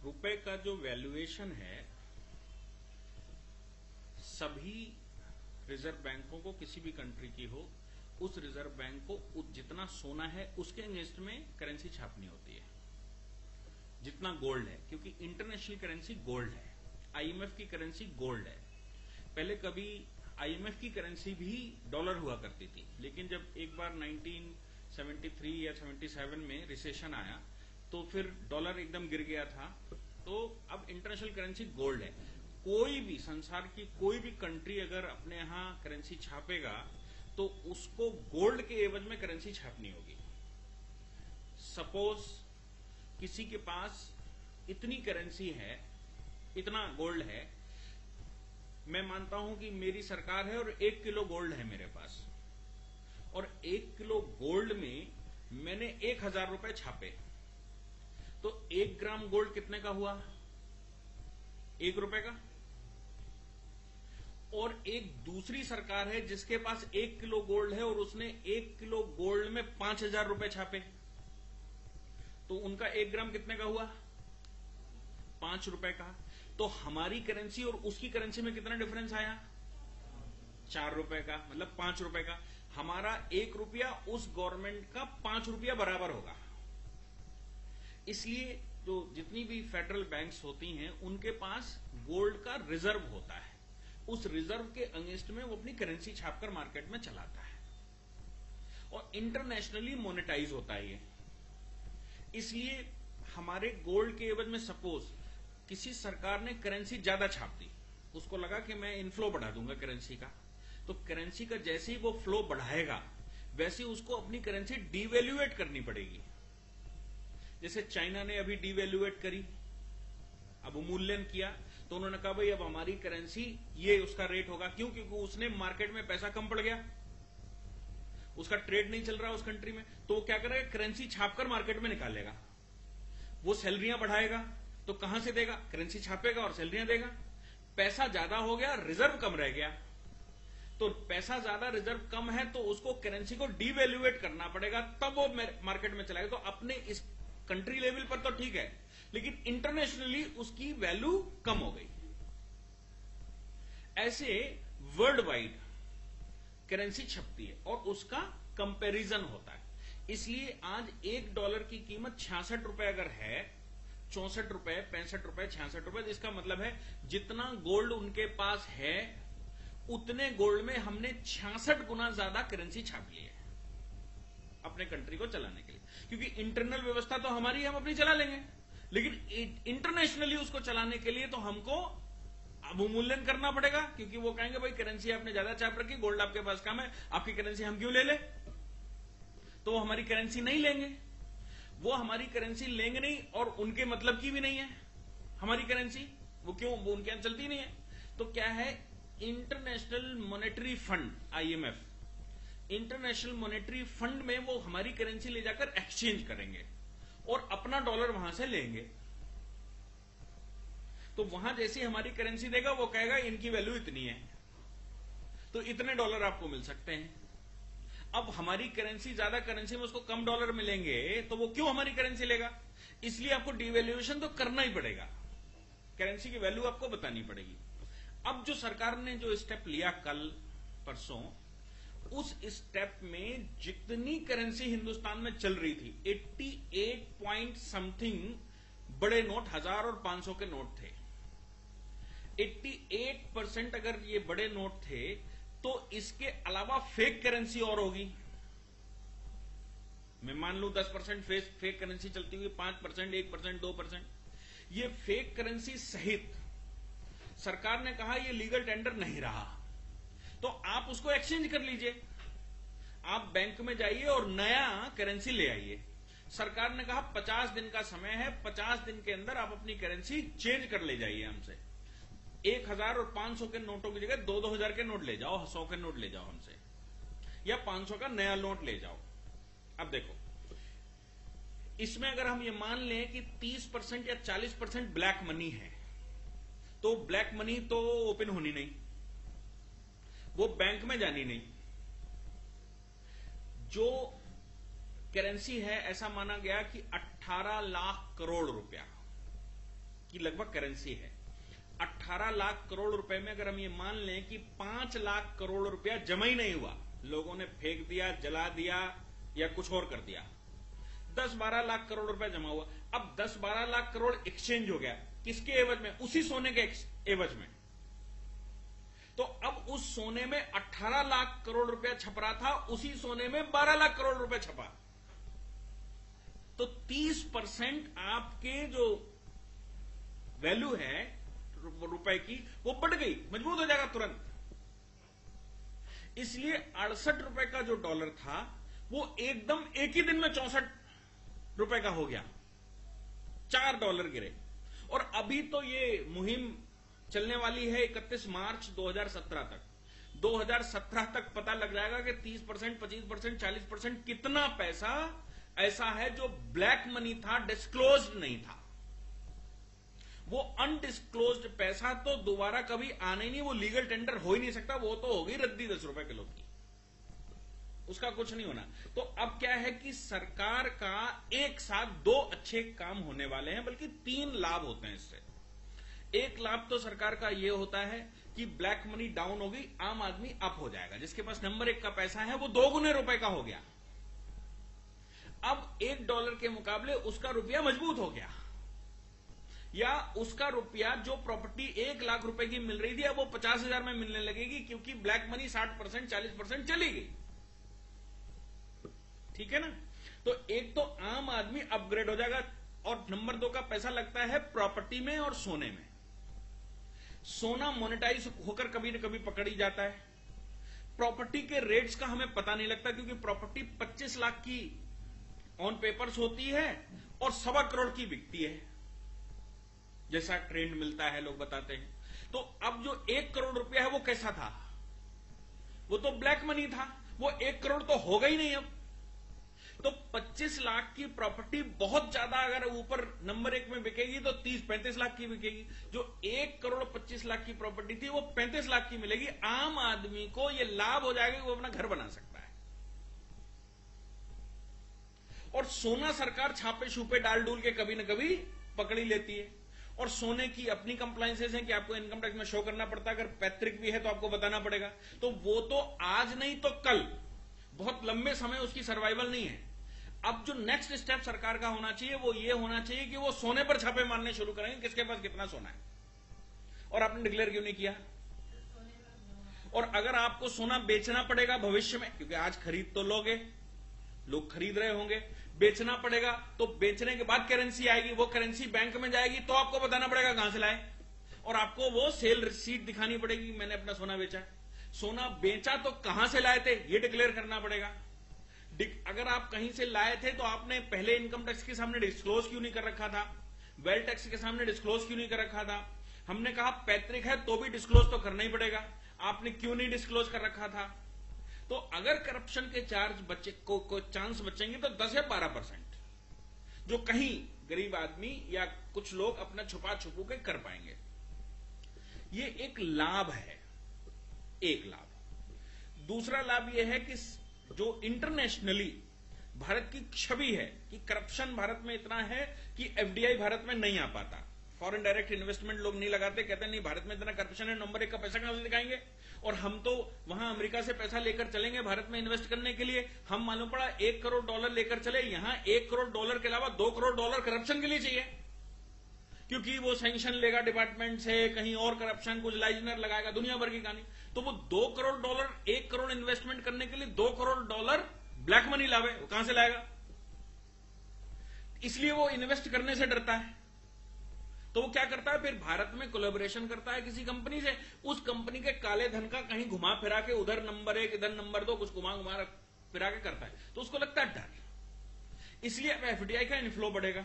रुपए का जो वैल्यूएशन है, सभी रिजर्व बैंकों को, किसी भी कंट्री की हो, उस रिजर्व बैंक को जितना सोना है उसके अगेंस्ट में करेंसी छापनी होती है, जितना गोल्ड है, क्योंकि इंटरनेशनल करेंसी गोल्ड है, आईएमएफ की करेंसी गोल्ड है। पहले कभी आईएमएफ की करेंसी भी डॉलर हुआ करती थी, लेकिन जब एक बार 1973 या 77 में रिसेशन आया तो फिर डॉलर एकदम गिर गया था, तो अब इंटरनेशनल करेंसी गोल्ड है। कोई भी संसार की कोई भी कंट्री अगर अपने यहां करेंसी छापेगा तो उसको गोल्ड के एवज में करेंसी छापनी होगी। सपोज किसी के पास इतनी करेंसी है, इतना गोल्ड है, मैं मानता हूं कि मेरी सरकार है और 1 किलो गोल्ड है मेरे पास, और 1 किलो गोल्ड में मैंने 1000 रुपए छापे, तो 1 ग्राम गोल्ड कितने का हुआ? 1 रुपए का। और एक दूसरी सरकार है जिसके पास 1 किलो गोल्ड है और उसने 1 किलो गोल्ड में 5000 रुपए छापे, तो उनका 1 ग्राम कितने का हुआ? 5 रुपए का। तो हमारी करेंसी और उसकी करेंसी में कितना डिफरेंस आया? 4 रुपए का, मतलब 5 रुपए का। हमारा 1 रुपया उस गवर्नमेंट का 5 रुपया बराबर होगा। इसलिए जो जितनी भी फेडरल बैंक्स होती हैं उनके पास गोल्ड का रिजर्व होता है, उस रिजर्व के अगेंस्ट में वो अपनी करेंसी छापकर मार्केट में चलाता है, और इंटरनेशनली मोनेटाइज होता है ये। इसलिए हमारे गोल्ड के एवज में सपोज किसी सरकार ने करेंसी ज्यादा छाप दी, उसको लगा कि मैं इनफ्लो बढ़ा दूंगा करेंसी का, तो करेंसी का जैसे ही वो फ्लो बढ़ाएगा वैसे ही उसको अपनी करेंसी डिवैल्यूएट करनी पड़ेगी। जैसे चाइना ने अभी डिवैल्यूएट करी, अवमूल्यन किया, तो उन्होंने कहा भाई अब हमारी करेंसी ये उसका रेट होगा। क्यों? क्योंकि उसने मार्केट में पैसा कम पड़ गया, उसका ट्रेड नहीं चल रहा उस कंट्री में, तो वो क्या करेगा? करेंसी छापकर मार्केट में निकालेगा। वो सैलरियां बढ़ाएगा, तो कहां से देगा? करेंसी छापेगा और सैलरियां देगा। पैसा ज्यादा हो गया, रिजर्व कम रह गया, तो पैसा ज्यादा रिजर्व कम है तो उसको करेंसी को डिवैल्यूएट करना पड़ेगा, तब वो मार्केट में चलाएगा। तो अपने इस कंट्री लेवल पर तो ठीक है, लेकिन इंटरनेशनली उसकी वैल्यू कम हो गई। ऐसे वर्ल्ड वाइड करेंसी छपती है और उसका कंपैरिजन होता है। इसलिए आज $1 की कीमत 66 रुपए अगर है, 64 रुपए, 65 रुपए, 66 रुपए, इसका मतलब है जितना गोल्ड उनके पास है उतने गोल्ड में हमने 66 गुना ज्यादा करेंसी छाप ली है अपने कंट्री को चलाने के लिए। क्योंकि इंटरनल व्यवस्था तो हमारी है, हम अपनी चला लेंगे, लेकिन इंटरनेशनली उसको चलाने के लिए तो हमको अवमूल्यन करना पड़ेगा, क्योंकि वो कहेंगे भाई करेंसी आपने ज्यादा छाप रखी, गोल्ड आपके पास कम है, आपकी करेंसी हम क्यों ले ले? तो वो हमारी करेंसी नहीं लेंगे, वो हमारी करेंसी लेंगे नहीं, और उनके मतलब की भी नहीं है हमारी करेंसी, वो क्यों? वो उनके यहां चलती नहीं है। तो क्या है? International monetary fund, IMF, international monetary fund में वो हमारी करेंसी ले जाकर एक्सचेंज करेंगे और अपना डॉलर वहां से लेंगे। तो वहां जैसी हमारी करेंसी देगा वो कहेगा इनकी वैल्यू इतनी है, तो इतने डॉलर आपको मिल सकते हैं। अब हमारी करेंसी ज्यादा करेंसी में उसको कम डॉलर मिलेंगे, तो वो क्यों हमारी करेंसी लेगा? इसलिए आपको डिवैल्यूएशन तो करना ही पड़ेगा, करेंसी की वैल्यू आपको बतानी पड़ेगी। अब जो सरकार ने जो स्टेप लिया कल परसों, उस स्टेप में जितनी करेंसी हिंदुस्तान में चल रही थी, 88 पॉइंट समथिंग बड़े नोट, 1000 और 500 के नोट थे। 88% अगर ये बड़े नोट थे तो इसके अलावा फेक करेंसी और होगी। मैं मान लूं 10% फेक करेंसी चलती हुई, 5%, 1%, 2%, ये फेक करेंसी सहित सरकार ने कहा ये लीगल टेंडर नहीं रहा, तो आप उसको एक्सचेंज कर लीजिए, आप बैंक में जाइए और नया करेंसी ले आइए। सरकार ने कहा 50 दिन का समय है, 50 दिन के अंदर आप अपनी करेंसी चेंज कर ले जाइए हमसे। 1000 और 500 के नोटों की जगह 2-2000 के नोट ले जाओ, 100 के नोट ले जाओ हमसे, या 500 का नया नोट ले जाओ। अब देखो, इसमें अगर हम ये मान लें कि 30% या 40% ब्लैक मनी है, तो ब्लैक मनी तो ओपन होनी नहीं, वो बैंक में जानी नहीं। जो करेंसी है, ऐसा माना गया कि 18 लाख करोड़ रुपया की लगभग करेंसी है। 18 लाख करोड़ रुपए में अगर हम ये मान लें कि 5 लाख करोड़ रुपया जमा ही नहीं हुआ, लोगों ने फेंक दिया, जला दिया या कुछ और कर दिया, 10-12 लाख करोड़ रुपया जमा हुआ। अब 10-12 लाख करोड़ एक्सचेंज हो गया, किसके एवज में? उसी सोने के एवज में। तो अब उस सोने में 18 लाख करोड़ रुपया छप रहा था, उसी सोने में 12 लाख करोड़ रुपया छपा। तो 30% आपके जो वैल्यू है रुपए की वो बढ़ गई, मजबूत हो जाएगा तुरंत। इसलिए 68 रुपए का जो डॉलर था वो एकदम एक ही दिन में 64 रुपए का हो गया, $4 गिरे। और अभी तो ये मुहिम चलने वाली है 31 मार्च 2017 तक। 2017 तक पता लग जाएगा कि 30%, 25%, 40% कितना पैसा ऐसा है जो ब्लैक मनी था, डिस्क्लोज्ड नहीं था। वो अनडिस्क्लोज्ड पैसा तो दोबारा कभी आने ही नहीं, वो लीगल टेंडर हो ही नहीं सकता, वो तो होगी रद्दी 10 रुपए किलो की, उसका कुछ नहीं होना। तो अब क्या है कि सरकार का एक साथ 2 अच्छे काम होने वाले हैं, बल्कि 3 लाभ होते हैं इससे। एक लाभ तो सरकार का यह होता है कि ब्लैक मनी डाउन होगी, आम आदमी अप हो जाएगा, जिसके पास नंबर 1 का पैसा है वो 2 गुने रुपए का हो गया। अब $1 के मुकाबले उसका रुपया मजबूत हो गया, या उसका रुपया जो प्रॉपर्टी 1 लाख रुपए की मिल रही थी अब वो 50,000 में मिलने लगेगी, क्योंकि ब्लैक मनी 60%, 40% चली गई। ठीक है ना? तो एक तो आम आदमी अपग्रेड हो जाएगा, और नंबर 2 का पैसा लगता है प्रॉपर्टी में और सोने में। सोना मोनेटाइज होकर कभी न कभी पकड़ ही जाता है। प्रॉपर्टी के रेट्स का हमें पता नहीं लगता, क्योंकि प्रॉपर्टी 25 लाख की ऑन पेपर्स होती है और 1.25 करोड़ की बिकती है, जैसा ट्रेंड मिलता है लोग बताते हैं। तो अब जो 1 करोड़ रुपया है वो कैसा था? वो तो ब्लैक मनी था, वो 1 करोड़ तो होगा ही नहीं अब। तो 25 लाख की प्रॉपर्टी बहुत ज्यादा अगर ऊपर नंबर 1 में बिकेगी तो 30-35 लाख की बिकेगी। जो 1 करोड़ 25 लाख की प्रॉपर्टी थी वो 35 लाख की मिलेगी। आम आदमी को यह लाभ हो जाएगा कि वो अपना घर बना सकता है। और सोना सरकार छापे छूपे डाल डूल के कभी न कभी पकड़ी लेती है, और सोने की अपनी कंप्लायंसेस हैं कि आपको इनकम टैक्स में शो करना पड़ता है। अगर पैतृक भी है तो आपको बताना पड़ेगा। तो वो तो आज नहीं तो कल, बहुत लंबे समय उसकी सर्वाइवल नहीं है। अब जो नेक्स्ट स्टेप सरकार का होना चाहिए वो ये होना चाहिए कि वो सोने पर छापे मारने शुरू करेंगे, किसके पास कितना सोना है। और आपने डिक्लेयर क्यों नहीं किया? और अगर आपको सोना बेचना पड़ेगा भविष्य में, क्योंकि आज खरीद तो लोगे, लोग खरीद रहे होंगे, बेचना पड़ेगा, तो बेचने के बाद करेंसी आएगी, वो करेंसी बैंक में जाएगी, तो आपको बताना पड़ेगा कहां से लाए, और आपको वो सेल रिसीट दिखानी पड़ेगी, मैंने अपना सोना बेचा। सोना बेचा तो कहां से लाए थे ये डिक्लेयर करना पड़ेगा। अगर आप कहीं से लाए थे तो आपने पहले इनकम टैक्स के सामने डिस्क्लोज क्यों नहीं कर रखा था? वेल्थ टैक्स के सामने डिस्क्लोज क्यों नहीं कर रखा था? हमने कहा पैतृक है तो भी डिस्क्लोज तो करना ही पड़ेगा, आपने क्यों नहीं डिस्क्लोज कर रखा था? तो अगर करप्शन के चार्ज बच्चे को चांस बचेंगे तो 10 या 12%, जो कहीं गरीब आदमी या कुछ लोग अपना छुपा छुपू के कर पाएंगे। ये एक लाभ है, एक लाभ। दूसरा लाभ यह है कि जो इंटरनेशनली भारत की छवि है कि करप्शन भारत में इतना है कि एफडीआई भारत में नहीं आ पाता, फॉरेन डायरेक्ट इन्वेस्टमेंट लोग नहीं लगाते, कहते हैं नहीं भारत में इतना करप्शन है, नंबर 1 का पैसा कहां से दिखाएंगे, और हम तो वहां अमेरिका से पैसा लेकर चलेंगे भारत में इन्वेस्ट करने के लिए। हम मालूम पड़ा $1 करोड़ लेकर चले, यहां $1 करोड़ के अलावा $2 करोड़ करप्शन के लिए चाहिए, क्योंकि वो सैंक्शन लेगा डिपार्टमेंट से, कहीं और करप्शन, कुछ लाइजनर लगाएगा, दुनिया भर की कहानी। तो वो $2 करोड़, $1 करोड़ इन्वेस्टमेंट करने के लिए $2 करोड़ ब्लैक मनी लावे, वो कहां से लाएगा? इसलिए वो इन्वेस्ट करने से डरता है। तो वो क्या करता है, फिर भारत में कोलैबोरेशन करता है किसी कंपनी से, उस कंपनी के काले धन का कहीं घुमा फिरा के उधर नंबर 1 इधर नंबर 2 कुछ घुमा फिरा के करता है, तो उसको लगता है डर। इसलिए अब एफडीआई का इनफ्लो बढ़ेगा,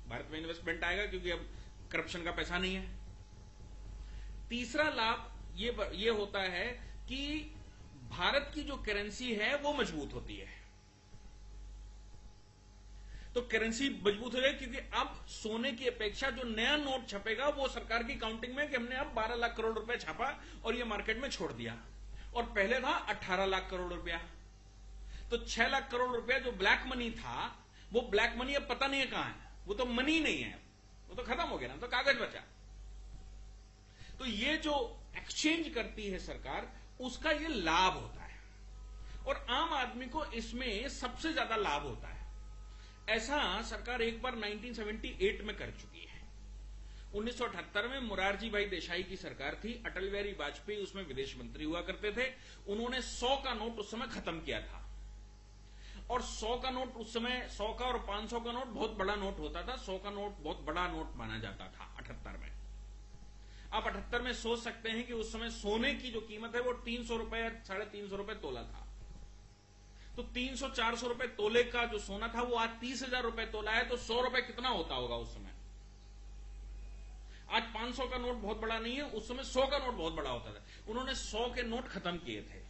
भारत में इन्वेस्टमेंट आएगा, क्योंकि अब करप्शन का पैसा नहीं है। तीसरा लाभ ये होता है कि भारत की जो करेंसी है वो मजबूत होती है। तो करेंसी मजबूत हो जाएगी, क्योंकि अब सोने की अपेक्षा जो नया नोट छपेगा वो सरकार की काउंटिंग में कि हमने अब 12 लाख करोड़ रुपए छापा और ये मार्केट में छोड़ दिया, और पहले था 18 लाख करोड़ रुपया। तो 6 लाख करोड़ रुपया जो ब्लैक मनी था, वो ब्लैक मनी अब पता नहीं है कहां है, वो तो मनी नहीं है, वो तो खत्म हो गया ना, तो कागज बचा। तो ये जो एक्सचेंज करती है सरकार, उसका ये लाभ होता है और आम आदमी को इसमें सबसे ज्यादा लाभ होता है। ऐसा सरकार एक बार 1978 में कर चुकी है। 1978 में मोरारजी भाई देसाई की सरकार थी, अटल बिहारी वाजपेयी उसमें विदेश मंत्री हुआ करते थे। उन्होंने 100 का नोट उस समय खत्म किया था और 100 का नोट उस समय 100 का और 500 का नोट बहुत बड़ा नोट होता था। 100 का नोट बहुत बड़ा नोट माना जाता था 78 में। आप 78 में सोच सकते हैं कि उस समय सोने की जो कीमत है वो 300 रुपए या 350 रुपए तोला था। तो 300-400 रुपए तोले का जो सोना था वो आज 30,000 रुपए तोला है, तो 100 रुपए कितना होता होगा उस समय। आज 500 का नोट बहुत बड़ा नहीं है, उस समय 100 का नोट बहुत बड़ा होता था। उन्होंने 100 के नोट खत्म किए थे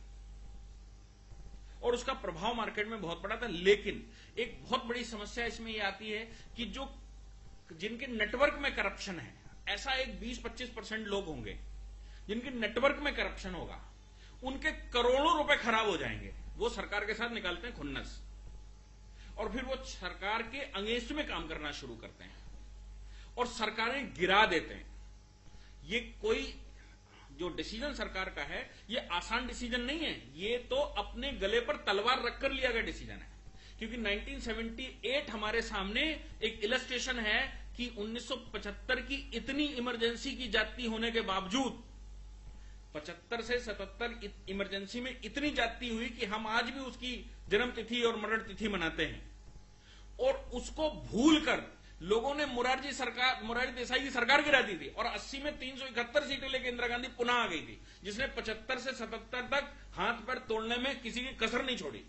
और उसका प्रभाव मार्केट में बहुत बड़ा था। लेकिन एक बहुत बड़ी समस्या इसमें यह आती है कि जो जिनके नेटवर्क में करप्शन है, ऐसा एक 20-25% लोग होंगे जिनके नेटवर्क में करप्शन होगा, उनके करोड़ों रुपए खराब हो जाएंगे। वो सरकार के साथ निकालते हैं खुन्नस और फिर वो सरकार के अगेंस्ट में काम करना शुरू करते हैं और सरकारें गिरा देते हैं। ये कोई जो डिसीजन सरकार का है, ये आसान डिसीजन नहीं है, ये तो अपने गले पर तलवार रखकर लिया गया डिसीजन है। क्योंकि 1978 हमारे सामने एक इलस्ट्रेशन है कि 1975 की इतनी इमरजेंसी की जाती होने के बावजूद 75 से 77 इमरजेंसी में इतनी जाती हुई कि हम आज भी उसकी जन्म तिथि और मरण तिथि मनाते हैं और उसको भूलकर लोगों ने मोरारजी देसाई की सरकार गिरा दी थी और 80 में 371 सीटें लेकर इंदिरा गांधी पुनः आ गई थी, जिसने 75 से 77 तक हाथ पैर तोड़ने में किसी की कसर नहीं छोड़ी।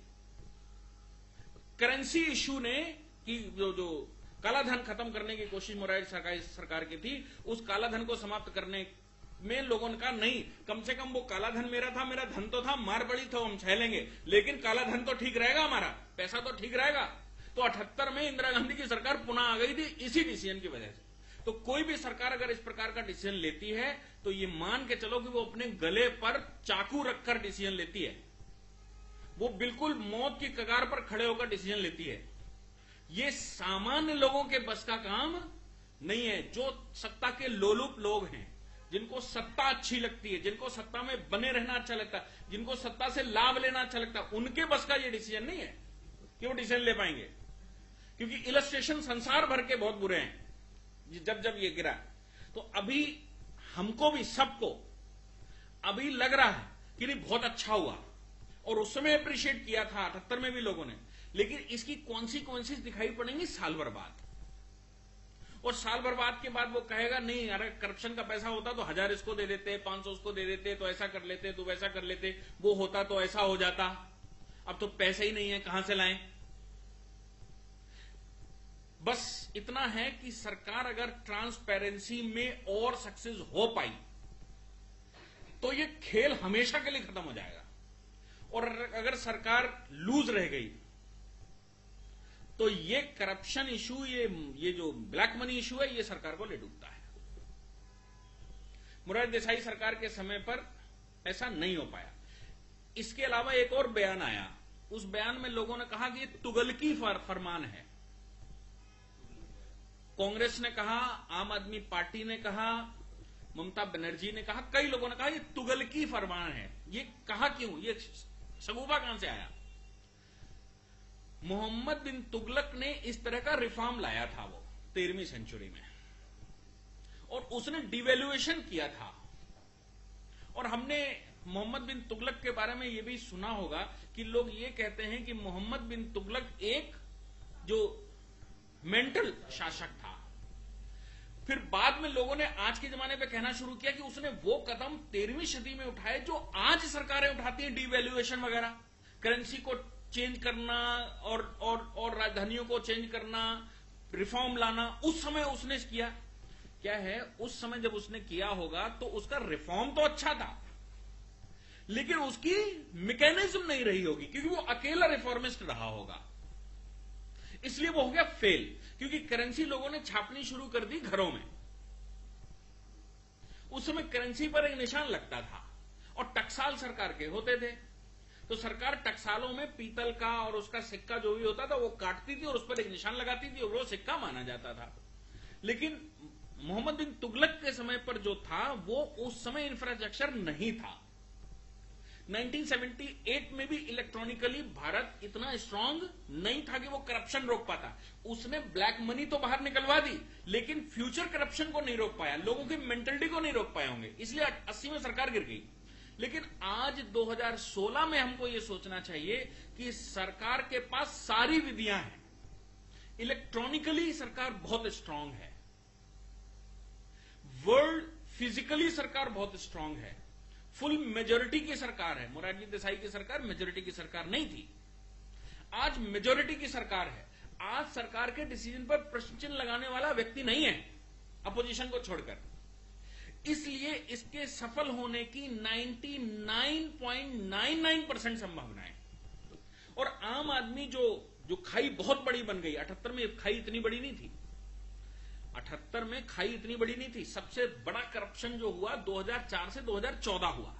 करेंसी इश्यू ने कि जो काला धन खत्म करने की कोशिश मोरारजी सरकार की थी, उस काला धन को समाप्त करने में लोगों ने कहा नहीं, कम से कम वो काला धन मेरा था, मेरा धन तो था, मार बड़ी तो हम सह लेंगे, लेकिन काला धन तो ठीक रहेगा, हमारा पैसा तो ठीक रहेगा। तो 78 में इंदिरा गांधी की सरकार पुनः आ गई थी इसी डिसीजन की वजह से। तो कोई भी सरकार अगर इस प्रकार का डिसीजन लेती है तो ये मान के चलो कि वो अपने गले पर चाकू रखकर डिसीजन लेती है, वो बिल्कुल मौत की कगार पर खड़े होकर डिसीजन लेती है। ये सामान्य लोगों के बस का काम नहीं है। जो सत्ता के लोलुप लोग हैं, जिनको सत्ता अच्छी लगती है, जिनको सत्ता में बने रहना अच्छा लगता है, जिनको सत्ता से लाभ लेना अच्छा लगता है, उनके बस का ये डिसीजन नहीं है कि वो डिसीजन ले पाएंगे। क्योंकि इलस्ट्रेशन संसार भर के बहुत बुरे हैं जब ये गिरा। तो अभी हमको भी सबको अभी लग रहा है कि नहीं बहुत अच्छा हुआ और उस समय अप्रिशिएट किया था 78 में भी लोगों ने, लेकिन इसकी कॉन्सिक्वेंसेस दिखाई पड़ेंगी साल भर बाद। और साल भर बाद के बाद वो कहेगा नहीं, अरे करप्शन का पैसा होता तो 1000 इसको दे देते, 500 उसको दे देते, तो ऐसा कर लेते, तो वैसा कर लेते, वो होता तो ऐसा हो जाता, अब तो पैसे ही नहीं है, कहां से लाएं। बस इतना है कि सरकार अगर ट्रांसपेरेंसी में और सक्सेस हो पाई तो ये खेल हमेशा के लिए खत्म हो जाएगा। और अगर सरकार लूज रह गई तो ये करप्शन इशू, ये जो ब्लैक मनी इशू है, ये सरकार को ले डूबता है। मोरारजी देसाई सरकार के समय पर ऐसा नहीं हो पाया। इसके अलावा एक और बयान आया, उस बयान में लोगों ने कहा कि ये तुगलकी फरमान है। कांग्रेस ने कहा, आम आदमी पार्टी ने कहा, ममता बनर्जी ने कहा, कई लोगों ने कहा ये तुगलकी फरमान है। ये कहा क्यों, ये सगुफा कहां से आया? मोहम्मद बिन तुगलक ने इस तरह का रिफॉर्म लाया था वो 13वीं सेंचुरी में, और उसने डिवैल्यूएशन किया था। और हमने मोहम्मद बिन तुगलक के बारे में यह भी सुना होगा कि लोग ये कहते हैं कि मोहम्मद बिन तुगलक एक जो मेंटल शासक था। फिर बाद में लोगों ने आज के जमाने पे कहना शुरू किया कि उसने वो कदम 13वीं सदी में उठाए जो आज सरकारें उठाती हैं, डिवैल्यूएशन वगैरह, करेंसी को चेंज करना और राजधानियों को चेंज करना, रिफॉर्म लाना। उस समय उसने किया। क्या है, उस समय जब उसने किया होगा तो उसका रिफॉर्म तो अच्छा था, लेकिन उसकी मैकेनिज्म नहीं रही होगी, क्योंकि वो अकेला रिफॉर्मिस्ट रहा होगा, इसलिए वो हो गया फेल। क्योंकि करेंसी लोगों ने छापनी शुरू कर दी घरों में। उस समय करेंसी पर एक निशान लगता था और टकसाल सरकार के होते थे, तो सरकार टकसालों में पीतल का और उसका सिक्का जो भी होता था वो काटती थी और उस पर एक निशान लगाती थी और वो सिक्का माना जाता था। लेकिन मोहम्मद बिन तुगलक के समय पर जो था वो उस समय इंफ्रास्ट्रक्चर नहीं था। 1978 में भी इलेक्ट्रॉनिकली भारत इतना स्ट्रांग नहीं था कि वो करप्शन रोक पाता। उसने ब्लैक मनी तो बाहर निकलवा दी, लेकिन फ्यूचर करप्शन को नहीं रोक पाया, लोगों की मेंटलिटी को नहीं रोक पाए होंगे, इसलिए 80 में सरकार गिर गई। लेकिन आज 2016 में हमको ये सोचना चाहिए कि सरकार के पास सारी विधियां हैं, इलेक्ट्रॉनिकली सरकार बहुत स्ट्रांग है, वर्ल्ड फिजिकली सरकार बहुत स्ट्रांग है, फुल मेजोरिटी की सरकार है। मोरारजी देसाई की सरकार मेजोरिटी की सरकार नहीं थी, आज मेजोरिटी की सरकार है। आज सरकार के डिसीजन पर प्रश्न चिन्ह लगाने वाला व्यक्ति नहीं है, अपोजिशन को छोड़कर। इसलिए इसके सफल होने की 99.99% संभावना है। और आम आदमी जो खाई बहुत बड़ी बन गई, 78 में खाई इतनी बड़ी नहीं थी, 78 में खाई इतनी बड़ी नहीं थी। सबसे बड़ा करप्शन जो हुआ 2004 से 2014 हुआ,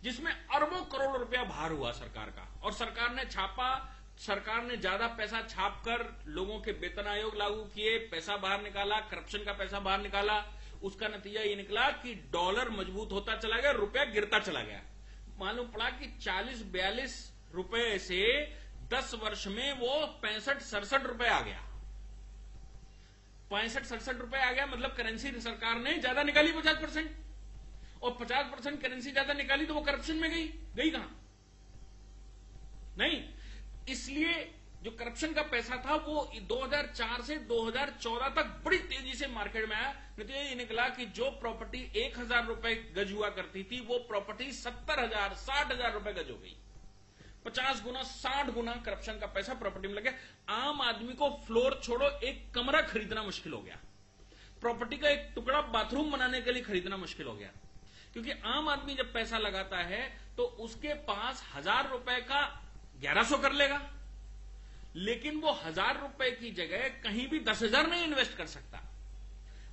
जिसमें अरबों करोड़ रुपया बाहर हुआ सरकार का, और सरकार ने छापा, सरकार ने ज्यादा पैसा छापकर लोगों के वेतन आयोग लागू किए, पैसा बाहर निकाला, करप्शन का पैसा बाहर निकाला। उसका नतीजा ये निकला कि डॉलर मजबूत होता चला गया, रुपया गिरता चला गया। मालूम पड़ा कि 40-42 रुपए से 10 वर्ष में वो 65-67 रुपए आ गया। 65-67 रुपए आ गया, मतलब करेंसी सरकार ने ज्यादा निकाली 50%, और 50% करेंसी ज्यादा निकाली तो वो करप्शन में गई कहां? नहीं। इसलिए जो करप्शन का पैसा था वो 2004 से 2014 तक बड़ी तेजी से मार्केट में आया। नतीजा ये निकला कि जो प्रॉपर्टी 1000 रुपए गज हुआ करती थी, वो प्रॉपर्टी 70,000 60,000 रुपए गज हो गई। 50 गुना 60 गुना करप्शन का पैसा प्रॉपर्टी में लग गया। आम आदमी को फ्लोर छोड़ो, एक कमरा खरीदना मुश्किल हो गया, प्रॉपर्टी का एक टुकड़ा बाथरूम बनाने के लिए खरीदना मुश्किल हो गया। क्योंकि आम आदमी जब पैसा लगाता है तो उसके पास 1000 रुपए का 1100 कर लेगा, लेकिन वो 1000 रुपए की जगह कहीं भी 10,000 नहीं इन्वेस्ट कर सकता।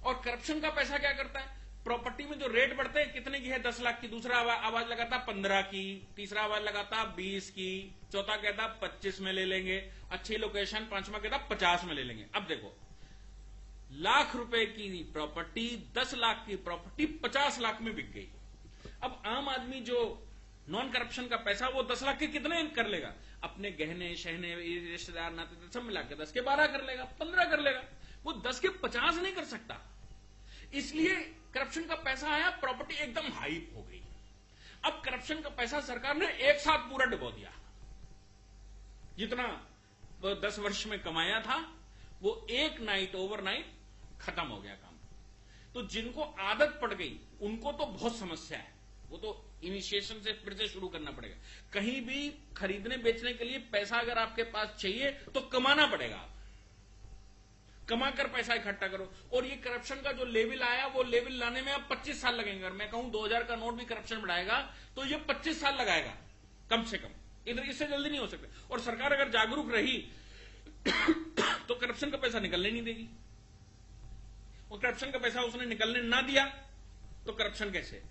और करप्शन का पैसा क्या करता है? प्रॉपर्टी में जो रेट बढ़ते हैं, कितने की है? 10 लाख की, दूसरा आवाज लगाता 15 की, तीसरा आवाज लगाता 20 की, चौथा कहता 25 में ले लेंगे, अच्छी लोकेशन, पांचवा कहता 50 में ले लेंगे। अब देखो, लाख रुपए की प्रॉपर्टी, 10 लाख की प्रॉपर्टी 50 लाख में बिक गई। अब आम आदमी जो नॉन करप्शन का पैसा, वो 10 लाख के कितने कर लेगा? अपने गहने शहने, रिश्तेदार नाते सब मिला के 10 के 12 कर लेगा, 15 कर लेगा, वो 10 के 50 नहीं कर सकता। इसलिए करप्शन का पैसा आया, प्रॉपर्टी एकदम हाइप हो गई। अब करप्शन का पैसा सरकार ने एक साथ पूरा डुबो दिया, जितना 10 वर्ष में कमाया था वो एक नाइट, ओवरनाइट खत्म हो गया काम। तो जिनको आदत पड़ गई उनको तो बहुत समस्या है, वो तो इनिशिएशन से फिर से शुरू करना पड़ेगा। कहीं भी खरीदने बेचने के लिए पैसा अगर आपके पास चाहिए तो कमाना पड़ेगा, कमाकर पैसा इकट्ठा करो। और ये करप्शन का जो लेवल आया, वो लेवल लाने में अब 25 साल लगेंगे। अगर मैं कहूं 2000 का नोट भी करप्शन बढ़ाएगा तो ये 25 साल लगाएगा कम से कम, इधर इससे जल्दी नहीं हो सकते। और सरकार अगर जागरूक रही तो करप्शन का पैसा निकलने नहीं देगी, और करप्शन का पैसा उसने निकलने ना दिया तो करप्शन कैसे?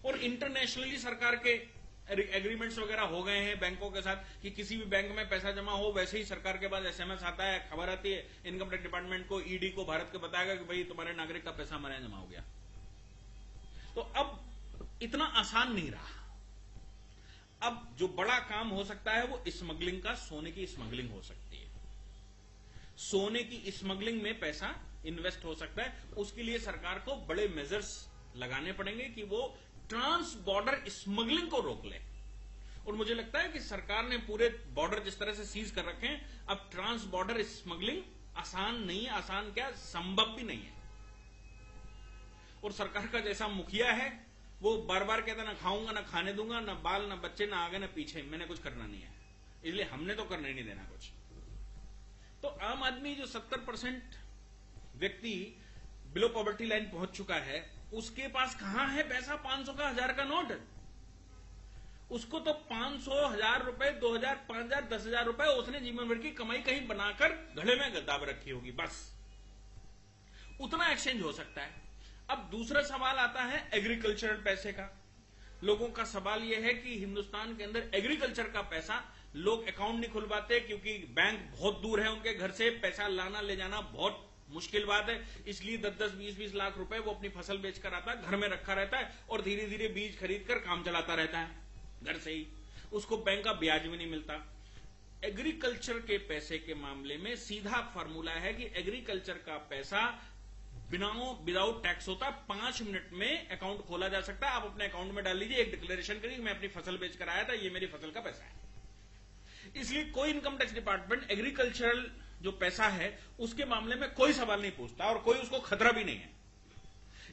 और इंटरनेशनली सरकार के एग्रीमेंट्स वगैरह हो गए हैं बैंकों के साथ कि किसी भी बैंक में पैसा जमा हो, वैसे ही सरकार के पास एसएमएस आता है, खबर आती है, इनकम टैक्स डिपार्टमेंट को, ईडी को, भारत को बताएगा कि भाई तुम्हारे नागरिक का पैसा हमारे यहां जमा हो गया। तो अब इतना आसान नहीं रहा। अब जो बड़ा काम हो सकता है वो स्मगलिंग का, सोने की स्मगलिंग हो सकती है। सोने की स्मगलिंग में पैसा इन्वेस्ट हो सकता है। उसके लिए सरकार को बड़े मेजर्स लगाने पड़ेंगे कि वो ट्रांस बॉर्डर स्मगलिंग को रोक ले। और मुझे लगता है कि सरकार ने पूरे बॉर्डर जिस तरह से सीज कर रखे हैं, अब ट्रांस बॉर्डर स्मगलिंग आसान नहीं है, आसान क्या, संभव भी नहीं है। और सरकार का जैसा मुखिया है वो बार बार कहता ना खाऊंगा, ना खाने दूंगा, ना बाल, ना बच्चे, ना आगे ना पीछे, मैंने कुछ करना नहीं है, इसलिए हमने तो करने नहीं देना कुछ। तो आम आदमी जो 70% व्यक्ति बिलो पॉवर्टी लाइन पहुंच चुका है, उसके पास कहां है पैसा? 500 का, 1000 का नोट। उसको तो 500, 1000 रुपए, 2000, 5000, 10,000 रुपए उसने जीवन भर की कमाई कहीं बनाकर घड़े में दाब रखी होगी, बस उतना एक्सचेंज हो सकता है। अब दूसरा सवाल आता है एग्रीकल्चरल पैसे का। लोगों का सवाल यह है कि हिंदुस्तान के अंदर एग्रीकल्चर का पैसा, लोग अकाउंट नहीं खुलवाते क्योंकि बैंक बहुत दूर है उनके घर से, पैसा लाना ले जाना बहुत मुश्किल बात है, इसलिए 10-10, 20-20 लाख रुपए वो अपनी फसल बेचकर आता है, घर में रखा रहता है और धीरे धीरे बीज खरीद कर काम चलाता रहता है घर से ही। उसको बैंक का ब्याज भी नहीं मिलता। एग्रीकल्चर के पैसे के मामले में सीधा फॉर्मूला है कि एग्रीकल्चर का पैसा विदाउट टैक्स होता है, 5 मिनट में अकाउंट खोला जा सकता है। आप अपने अकाउंट में डाल लीजिए, एक डिक्लेरेशन करिए, मैं अपनी फसल बेचकर आया था, ये मेरी फसल का पैसा है। इसलिए कोई इनकम टैक्स डिपार्टमेंट एग्रीकल्चरल जो पैसा है उसके मामले में कोई सवाल नहीं पूछता और कोई उसको खतरा भी नहीं है।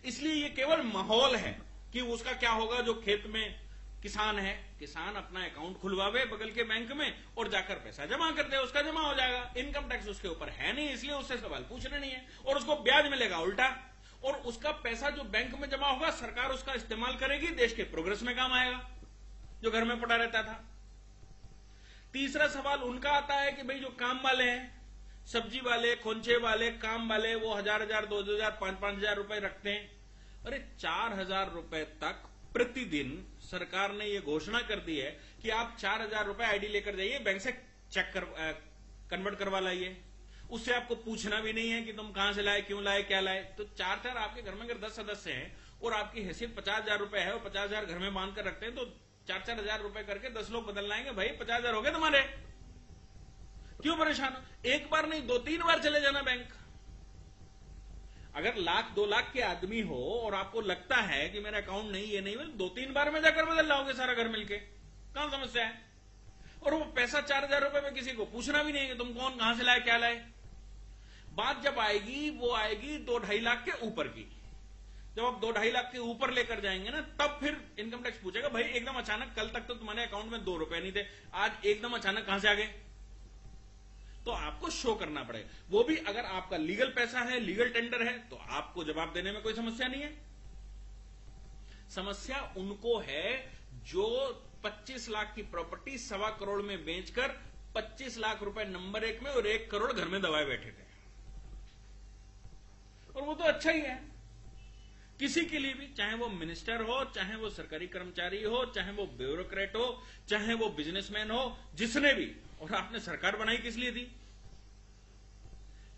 इसलिए ये केवल माहौल है कि उसका क्या होगा। जो खेत में किसान है, किसान अपना अकाउंट खुलवावे बगल के बैंक में और जाकर पैसा जमा कर दे, उसका जमा हो जाएगा। इनकम टैक्स उसके ऊपर है नहीं, इसलिए उससे सवाल पूछना नहीं है और उसको ब्याज मिलेगा उल्टा। और उसका पैसा जो बैंक में जमा होगा सरकार उसका इस्तेमाल करेगी, देश के प्रोग्रेस में काम आएगा, जो घर में पड़ा रहता था। तीसरा सवाल उनका आता है कि भाई जो काम वाले हैं, सब्जी वाले, खोंचे वाले, काम वाले, वो 1000-1000, 2000, 5000 रुपए रखते हैं। अरे 4000 रुपए तक प्रतिदिन सरकार ने यह घोषणा कर दी है कि आप 4000 रुपए आईडी लेकर जाइए, बैंक से चेक कन्वर्ट करवा लाइए। उससे आपको पूछना भी नहीं है कि तुम कहां से लाए, क्यों लाए, क्या लाए। तो 4 आपके घर में अगर 10 सदस्य हैं और आपकी हैसियत 50,000 रुपए है और 50,000 घर में बांध कर रखते हैं, तो 4-4 हजार रुपए करके 10 लोग बदल लाएंगे। भाई 50,000 हो गए तुम्हारे, क्यों परेशान हो? एक बार नहीं 2-3 बार चले जाना बैंक। अगर 1,00,000-2 लाख के आदमी हो और आपको लगता है कि मेरा अकाउंट नहीं, ये नहीं, 2-3 बार में जाकर बदल लाओगे सारा घर मिलके, कहां समस्या है? और वो पैसा 4,000 रुपए में किसी को पूछना भी नहीं है कि तुम कौन, कहां से लाए, क्या लाए। बात जब आएगी वो आएगी 2-2.5 लाख के ऊपर की। जब आप 2-2.5 लाख के ऊपर लेकर जाएंगे ना, तब फिर इनकम टैक्स पूछेगा, भाई एकदम अचानक कल तक तो तुम्हारे अकाउंट में 2 रुपए नहीं थे, आज एकदम अचानक कहां से आ गए? तो आपको शो करना पड़ेगा। वो भी अगर आपका लीगल पैसा है, लीगल टेंडर है, तो आपको जवाब देने में कोई समस्या नहीं है। समस्या उनको है जो 25 लाख की प्रॉपर्टी 1.25 करोड़ में बेचकर 25 लाख रुपए नंबर 1 में और 1 करोड़ घर में दबाए बैठे थे। और वो तो अच्छा ही है किसी के लिए भी, चाहे वो मिनिस्टर हो, चाहे वो सरकारी कर्मचारी हो, चाहे वो ब्यूरोक्रेट हो, चाहे वो बिजनेसमैन हो, जिसने भी। और आपने सरकार बनाई किस लिए थी?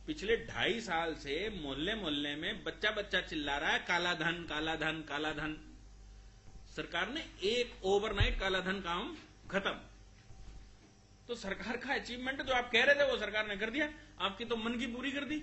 पिछले 2.5 साल से मोहल्ले मोहल्ले में बच्चा बच्चा चिल्ला रहा है काला धन, काला धन, काला धन। सरकार ने एक ओवरनाइट काला धन काम खत्म। तो सरकार का अचीवमेंट जो आप कह रहे थे वो सरकार ने कर दिया, आपकी तो मन की पूरी कर दी।